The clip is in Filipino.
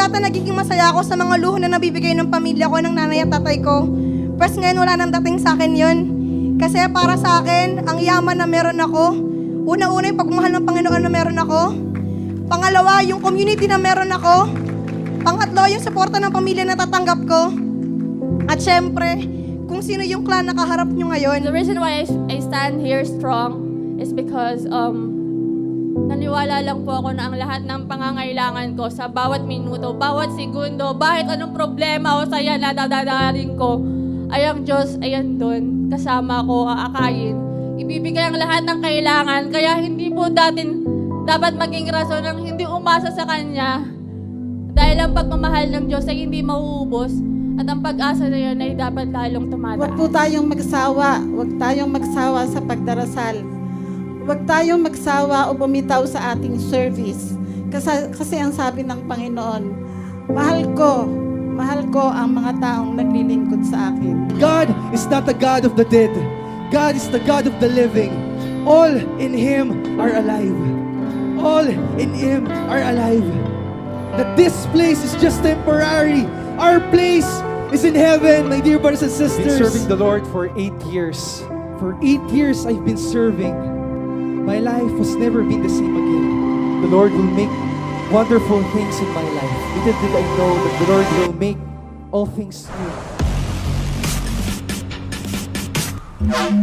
dati nagiging masaya ako sa mga luho na nabibigay ng pamilya ko, ng nanay at tatay ko. Pero ngayon wala nang dating sa akin yun. Kasi para sa akin, ang yaman na meron ako, una-una yung pagmahal ng Panginoon na meron ako. Pangalawa, yung community na meron ako. Pangatlo, yung suporta ng pamilya na tatanggap ko. At syempre, kung sino yung clan na kaharap nyo ngayon. The reason why I stand here strong is because naniwala lang po ako na ang lahat ng pangangailangan ko sa bawat minuto, bawat segundo, bahit anong problema o saya na dadadarin ko, ay ang Diyos ay andun, kasama ko, aakayin. Ibibigay ang lahat ng kailangan, kaya hindi po dapat maging rason ng hindi umasa sa Kanya. Dahil ang pagmamahal ng Diyos ay hindi mauubos at ang pag-asa na yun ay dapat lalong tumataan. Huwag po tayong magsawa. Huwag tayong magsawa sa pagdarasal. Huwag tayong magsawa o bumitaw sa ating service. Kasi ang sabi ng Panginoon, mahal ko ang mga taong naglilingkod sa akin. God is not the God of the dead. God is the God of the living. All in Him are alive. All in Him are alive. That this place is just temporary. Our place is in heaven, my dear brothers and I've been sisters. serving the Lord for 8 years. For 8 years I've been serving. My life has never been the same again. The Lord will make wonderful things in my life. Little did I know that the Lord will make all things new. Wow.